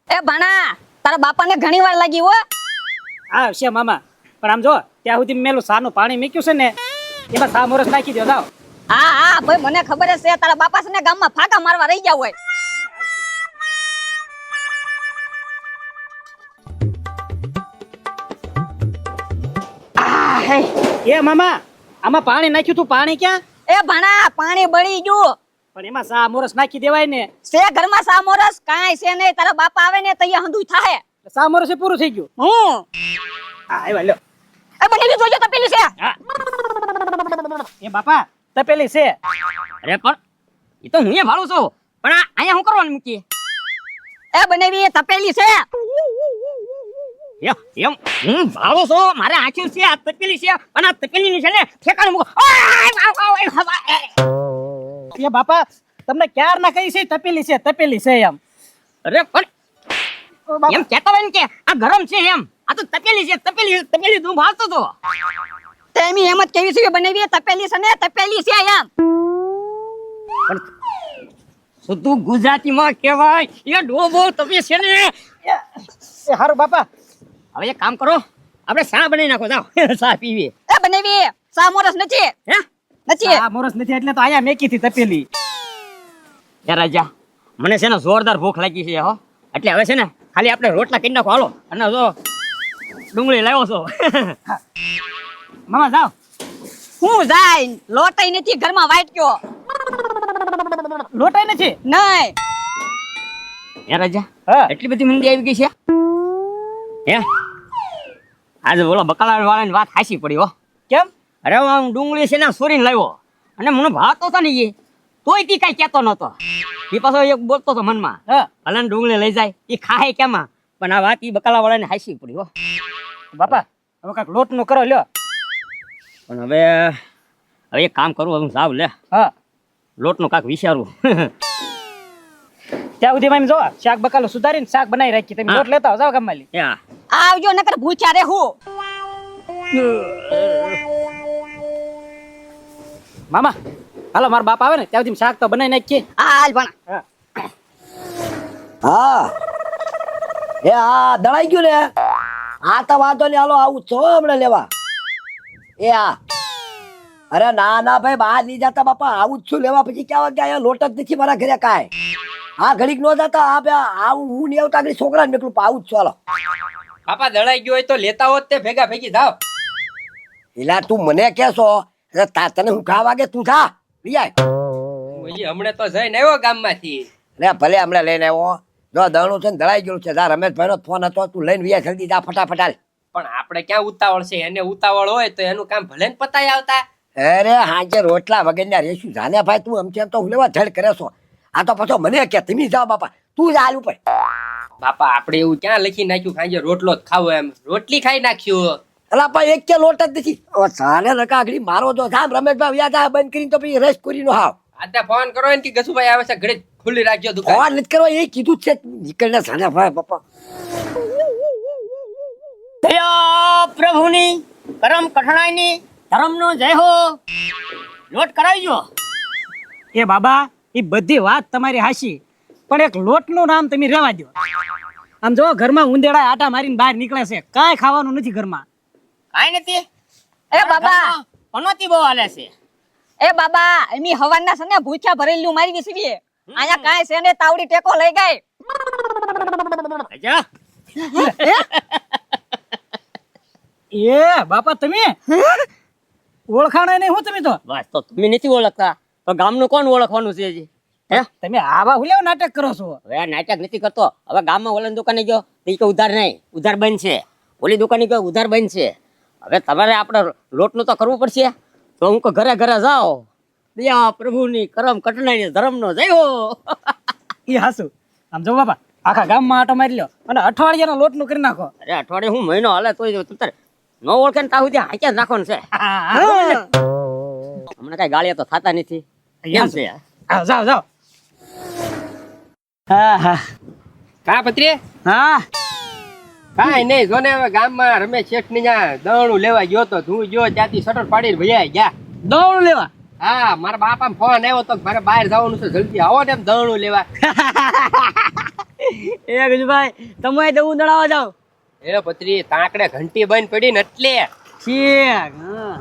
એ ભણા તારા બાપાને ઘણી વાર લાગી હો. હા છે મામા, પણ આમ જો ત્યાં સુધી મેલું સાનું પાણી મૂક્યું છે ને એમાં સા મોરસ નાખી દો જાવ. હા હા ભાઈ મને ખબર જ છે તારા બાપા છે ને ગામમાં ફાકા મારવા રહી ગયા હોય. એ મામા આમાં પાણી નાખ્યું તું, પાણી ક્યાં? એ ભણા પાણી બળી ગયું પણ એમાં સા મોરસ નાખી દેવાય ને. છે ઘરમાં સા મોરસ કાંઈ છે નહીં. તારા બાપા આવે ને તૈયાર હંધુય થાહે. સા મોરસ પૂરું થઈ ગયું. હું હા આવ્યા લ્યો. એ બનેલી જોજો તપેલી છે. હા એ બાપા તપેલી છે. અરે પણ એ તો હું ભાડું છું, પણ અહીંયા હું કરવાનું મૂકીએ? એ બનેવી તપેલી છે. એમ હું ભાડું છું, મારે આંખ્યું છે, આ તપેલી છે, અને આ તપેલીની છે ને ઠેકાણે મૂકો. એ બાપા તમને ક્યાર ના કહી છે તપેલી છે, તપેલી છે એમ. અરે પણ એમ કહેતા હોય ને કે આ ગરમ છે એમ, આ તો તપેલી છે, તપેલી તપેલી તું ભાળતો તો. તેમી એમ જ કેવી છે બનેવી તપેલી છે ને તપેલી છે એમ. પણ શુદ્ધ ગુજરાતીમાં કહેવાય એ ડોબો તમે છે ને. એ હારું બાપા, હવે એક કામ કરો, આપણે શા બનાવી નાખો, જાઓ શા પીવી. એ બનેવી સા મોરસ નથી. હે નથી. સા મોરસ નથી એટલે તો અહીંયા મેકી હતી તપેલી. એ રાજા મને છે ને જોરદાર ભૂખ લાગી છે હો, એટલે હવે છે ને ખાલી આપણે રોટલા કરી નાખો હાલો. અને જો ડુંગળી લાવ્યો છો. મામા જાઓ. હું જાય લોટાઈ નથી ઘરમાં વાટક્યો લોટાઈ નથી. નહીં. હે રાજા હા એટલી બધી મંદી આવી ગઈ છે હે? આજે બોલો બકાલા વાળાની વાત હાસી પડી હો. કેમ? અરે હું ડુંગળી છે ને સોરીને લાવ્યો, અને મને ભાતો હતો ને એ તોય તી કાંઈ કહેતો નતો. એ પાછો એક બોલતો હતો મનમાં, હા ભલે ડુંગળી લઈ જાય એ ખાય કેમાં, પણ આ વાત એ બકાલા વાળાને હાસી પડી હો. બાપા હવે કાંઈક લોટ નું કરો લ્યો. પણ હવે હવે એક કામ કરવું, હું જાવ લે હા લોટનું કાંક વિચારવું. ત્યાં સુધી એમ જો શાક બકાલો સુધારીને શાક બનાવી રાખી, તમે હા. લોટ લેતા આવો, જાઓ ગામમાં લી. હા આવજો નકર ભૂખ્યા રે હું. મામા હાલો મારા બાપ આવે ને ત્યાં સુધી શાક તો બનાવી નાખીએ. હાલ ભણા. હા હા એ હા દળાઈ ગયું ને. આ તો વાંધો નહીં, હાલો આવું છો હમણાં લેવા. એ હા અરે ના ના ભાઈ બહાર નહીં જતા બાપા, આવું જ છું લેવા. પછી ક્યાં વાગ્યા લોટ જ નથી મારા ઘરે કાંઈ. હા ઘડીક નો જતા આવું હું નહીં આવતા આગળ છોકરાને નીકળું, આવું જ છું હાલો. પાપા દળાઈ ગયો હોય તો લેતા હોત તે ભેગા ભેગી જાવ. એલા તું મને કહેશો તને હું ખા વાગે તું થા રિયા. હું હજી હમણાં તો જઈને આવ્યો ગામમાંથી. લે ભલે હમણાં લઈને આવ્યો. જો દળનું છે ને દળાઈ ગયું છે. જા રમેશભાઈ નો ફોન હતો, તું લઈને વ્યા જલ્દી જા ફટાફટ હાલ. પણ આપણે ક્યાં ઉતાવળ છે, એને ઉતાવળ હોય તો એનું કામ ભલે ને પતાય આવતા. અરે હાજે રોટલા વગરના રેશું જાને ભાઈ, તું આમ તો હું લેવા ધડ કરે છો. આ તો પછી મને કે તમે જાઓ બાપા, તું જા હાલ ઉપર. બાપા આપણે એવું ક્યાં લખી નાખ્યું ખાંજે રોટલો જ ખાવો, એમ રોટલી ખાઈ નાખ્યું. અલા ભાઈ એક કે લોટ જ નથી. સાને રકાગડી મારો તો જામ રમેશભાઈ વ્યા જા બંધ કરીને તો પછી રસ પૂરી નો હાવ. આતે ફોન કરો ને કે ગસુભાઈ આવે છે, ઘડી ખુલ્લી રાખજો દુકાન. ફોન નથી કરવા એ કીધું જ છે. નીકળને જાને ભાઈ બાપા. દયા પ્રભુની કરમ કઠણાઈની ધર્મનો જય હો. લોટ કરાવજો. એ બાબા એ બધી વાત તમારી હાશી, પણ એક લોટનું નામ તમે રહેવા દો. આમ જો ઘરમાં ઉંદેડા આટા મારીને બહાર નીકળે છે, કાંઈ ખાવાનું નથી ઘરમાં. કાંઈ નથી. એ બાબા પનોતી બહુ હાલે છે. એ બાબા એમી હવારના છે ને ભૂખ્યા ભરેલું મારી વિસવી. અહીંયા કાંઈ છે ને તાવડી ટેકો લઈ ગઈ. રાજા એ બાપા તમે ઓળખાણા નહીં હું તમે તો. બસ તો તમે નથી ઓળખતા તો ગામનું કોણ ઓળખવાનું છે હજી? હે તમે આવા હુલેવ નાટક કરો છો. હવે આ નાટક નથી કરતો. હવે ગામમાં ઓલાની દુકાને ગયો તો ઈ કે ઉધાર નહીં, ઉધાર બંધ છે. ઓલી દુકાને ગયો ઉધાર બંધ છે. હવે તમારે આપણે લોટનું તો કરવું પડશે. તો હું ઘરે ઘરે જાઓ, દયા પ્રભુની કરમ કઠણાઈની ધર્મનો જય હો. એ હાસુ આમ જો બાપા આખા ગામમાં આટો મારી લ્યો અને અઠવાડિયાનો લોટનું કરી નાખો. અરે અઠવાડિયે હું મહિનો હાલે તોય તું તારે ન ઓળખે ને ત્યાં સુધી હાંક્યા જ નાખવાનું છે. હમણાં કઈ ગાળિયા તો થતા નથી. કેમ છે? જાઓ જાઓ. હા હા કા પત્રી હા કાંઈ નહીં, જો ને હવે ગામમાં રમેશ શેઠ ની ત્યાં દવણું લેવા ગયો તો હું ગયો ત્યાંથી શટર પાડીને ભૈયા ગયા. દોડું લેવા. હા મારા બાપા ફોન આવ્યો તો મારે બહાર જવાનું છે, જલ્દી આવો ને એમ દવણું લેવા. એ ગજુભાઈ તમે તો ઉંદડાવા જાવ એ પત્રી તાંકડે ઘંટી બંધ પડી ને એટલે શેક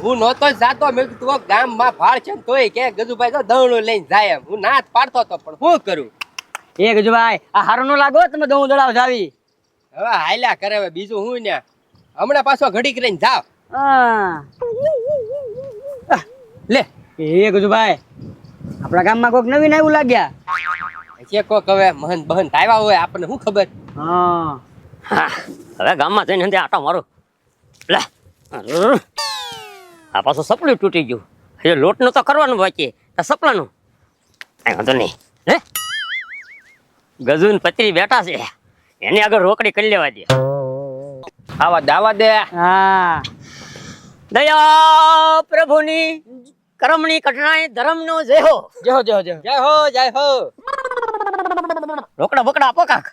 હું નહોતો જ જાતો. મેં કીધું તું ગામમાં ભાળ છે ને તોય કે ગજુભાઈ તો દવણું લઈને જાય એમ. હું ના જ પાડતો હતો પણ શું કરું. એ ગજુભાઈ આ હારું નો લાગો તમે તો ઉંદડાવા જાવી હવે હાલ્યા કરે હવે બીજું હું ને હમણાં પાછો ઘડીક રહીને જાવ લે. એ ગજુભાઈ આપણા ગામમાં કોઈક નવીન આવ્યું લાગ્યા છે કોક હવે મહંત બહંત આવ્યા હોય આપણને શું ખબર. હા હા હવે ગામમાં જઈને અંદર આટો મારો લે આ પાછું સપલું તૂટી ગયું. હજુ લોટનું તો કરવાનું બાકી આ સપલાનું કઈ વાંધો નહીં. હે ગજુન પત્રી બેઠા છે એની આગળ રોકડી કરી લેવા દે. આવા દે. હા દયા પ્રભુની કરમણી કઠણાઈ ધર્મનો જય હો. જો જો જો જય હો જય હો. રોકડા બોકડા આપો કાક.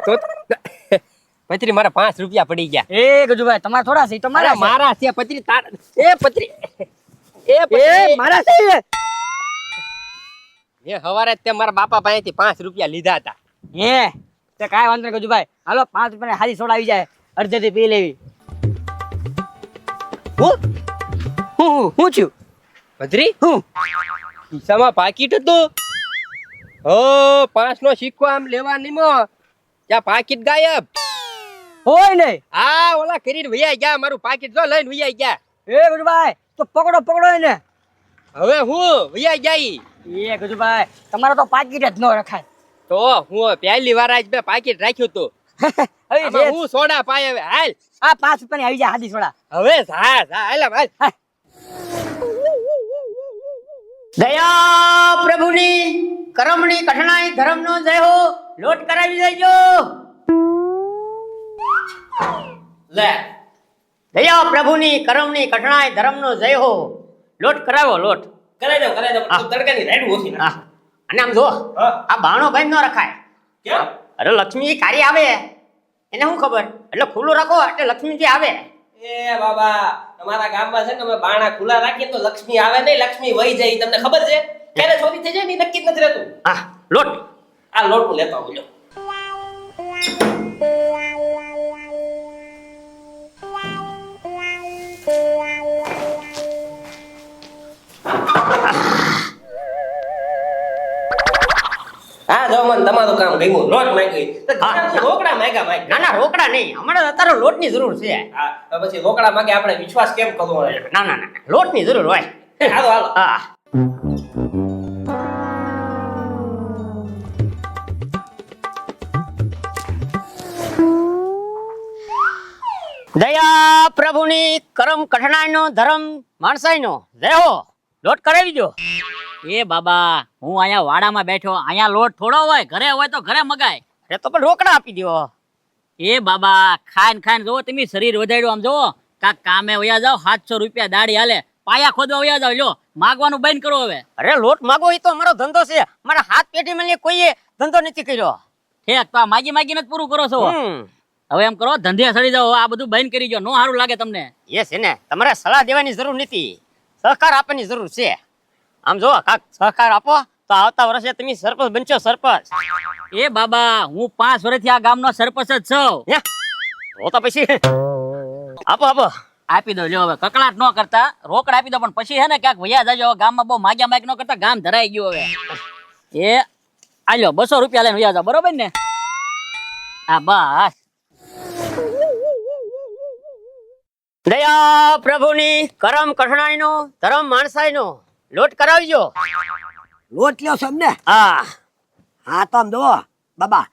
તો પત્રી મારા 5 રૂપિયા પડી ગયા. એ ગજુભાઈ તમારા થોડા છે તમારા મારા છે પત્રી તાર. એ પત્રી એ મારા છે મેં હવારે તે મારા બાપા પાસેથી 5 રૂપિયા લીધા હતા. હે તે કાંઈ વાંધો નહીં ગજુભાઈ હાલો 5 રૂપિયાની હારી સોડા આવી જાય અડધેથી પી લેવી હું છું પત્રી હું ખિસ્સામાં પાકીટ હતું. હો 5 નો સિક્કો આમ લેવા નીમો ત્યાં પાકીટ ગાયબ. હોય નહીં આ ઓલા કરીને વૈયા ગયા. મારું પાકીટ જો લઈને વૈયા ગયા. એ ગજુભાઈ તો પકડો એને હવે હું વૈયા જાય. એ ગજુભાઈ તમારો તો પાકીટ જ ન રખાય તો હું પહેલી વાર આજ મેં પાકીટ રાખ્યું હતું. હવે આમાં હું સોડા પાય હવે હાલ. આ 5 રૂપિયાની આવી જાય હાદી સોડા હવે હા હાલ હાલ. દયા પ્રભુની કરમણી કઠણાઈ ધર્મનો જય હો. લોટ કરાવી દેજો. લે દયા પ્રભુની કરમણી કઠણાઈ ધર્મનો જય હો. લોટ કરાવો લોટ કરાઈ દો તડકાની રાઈડ ઓછી હા. અને આમ જો આ બાણો ભાઈ ન રખાય. કેમ? અરે લક્ષ્મી કાર્ય આવે એને શું ખબર એટલે ખુલ્લું રાખો એટલે લક્ષ્મીજી આવે. એ બાબા તમારા ગામમાં છે ને અમે બાણા ખુલ્લા રાખીએ તો લક્ષ્મી આવે નહીં, લક્ષ્મી વહી જાય. તમને ખબર છે ક્યારે ચોરી થઈ જાય ને ઈ નક્કી જ નથી રહેતું. હા લોટ આ લોટ હું લેતો આવું લ્યો. હા જો મને તમારું કામ ગમ્યું. લોટ માંગી તો રોકડા માંગ્યા. ના ના રોકડા નહીં હમણાં અત્યારે લોટની જરૂર છે. હા તો પછી રોકડા માંગે આપણે વિશ્વાસ કેમ કરવો? ના ના ના લોટની જરૂર હોય. હાલો હાલો. હા દયા પ્રભુની કરમ કઠણાઈનો ધર્મ માણસાઈનો જય હો. લોટ કરાવી દો. એ બાબા હું અહીંયા વાડામાં બેઠો અહીંયા લોટ થોડો હોય ઘરે હોય તો ઘરે મગાય. અરે તો પણ રોકડા આપી દો. એ બાબા ખાઈને ખાઈને જોવો તમે શરીર વધાર્યું આમ જોવો કાક કામે વયા જાવ 700 રૂપિયા દાડી હાલે પાયા ખોદવા વયા જાવ લ્યો માગવાનું બંધ કરો હવે. અરે લોટ માગો એ તો અમારો ધંધો છે. મારા હાથ પેટી માં કોઈએ ધંધો નથી કર્યો. ઠેક તો આ માગી માગીને જ પૂરું કરો છો. હવે એમ કરો ધંધે સડી જાઓ આ બધું બંધ કરી દો. નો સારું લાગે તમને. એ છે ને તમારે સલાહ દેવાની જરૂર નથી સહકાર આપવાની જરૂર છે. આમ જો કાક સહકાર આપો તો આવતા વર્ષે તમે સરપંચ બનશો સરપંચ. એ બાબા હું 5 વર્ષથી આ ગામનો સરપંચ જ છું. તો પછી આપો આપો આપી દો લ્યો. હવે કકડાટ ન કરતા રોકડ આપી દો પણ પછી હે ને ક્યાંક વયા જાજો. ગામમાં બહુ માગ્યા માગ ન કરતા ગામ ધરાઈ ગયું હવે. એ આલ્યો 200 રૂપિયા લઈને વયા જાવ બરોબર ને? હા બસ. દયા પ્રભુની કરમ કઠણાઈનો ધર્મ માણસાઈનો લોટ કરાવજો. લોટ લ્યો છો અમને? હા હા તો આમ જો બાબા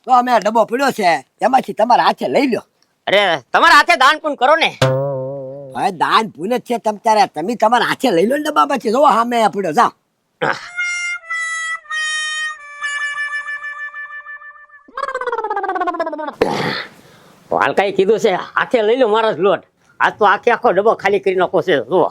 તો અમે ડબ્બો પીડ્યો છે એમાંથી તમારા હાથે લઈ લ્યો. અરે તમારા હાથે દાન પુન કરો ને. હવે દાન પુણે જ છે તમે તમારા હાથે લઈ લો ને ડબ્બામાંથી. જો સામે પીડ્યો જાઓ. હાલ કઈ કીધું છે હાથે લઈ લો મારા જ લોટ. આજ તો આખે આખો ડબ્બો ખાલી કરી નાખો છે. જુઓ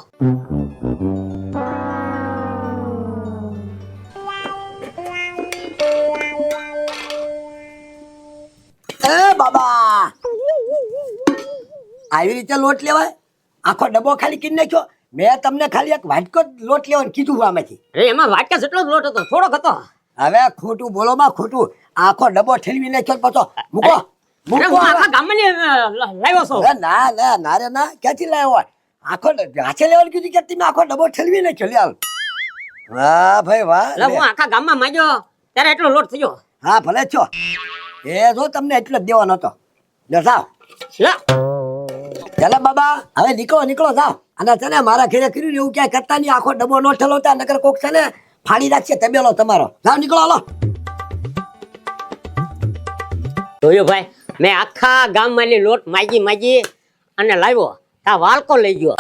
એ બાબા આવી રીતે લોટ લેવાય? આખો ડબ્બો ખાલી કરી નાખ્યો. મેં તમને ખાલી એક વાટકો જ લોટ લેવાનું કીધું આમાંથી. અરે એમાં વાટકા જેટલો જ લોટ હતો થોડોક હતો. હવે ખોટું બોલો માં ખોટું આખો ડબ્બો ઠેલવી નાખ્યો પાછો મૂકો અરે મૂકો હું હવે. આખા ગામમાં લાવ્યો છું અરે ના ના ના રે ના ક્યાંથી લાવ્યો હોય આખો હાથે લેવાનું કીધું કે તમે આખો ડબ્બો ઠેલવી નાખ્યો લે હાલ વાહ ભાઈ વાહ એટલે હું આખા ગામમાં માંગ્યો ત્યારે એટલો લોટ થયો હા ભલે છો એ જો તમને એટલો જ દેવાનો હતો લે જાઓ લે ચાલો બાબા હવે નીકળો જાઓ અને છે ને મારા ઘરે કર્યું ને એવું ક્યાંય કરતા નહીં આખો ડબ્બો નો ઠેલવતા નકર કોક છે ને ફાડી રાખશે તબેલો તમારો જાઓ નીકળો હાલો જોયું ભાઈ મેં આખા ગામમાં લોટ માગી અને લાવ્યો આ વાલકો લઈ ગયો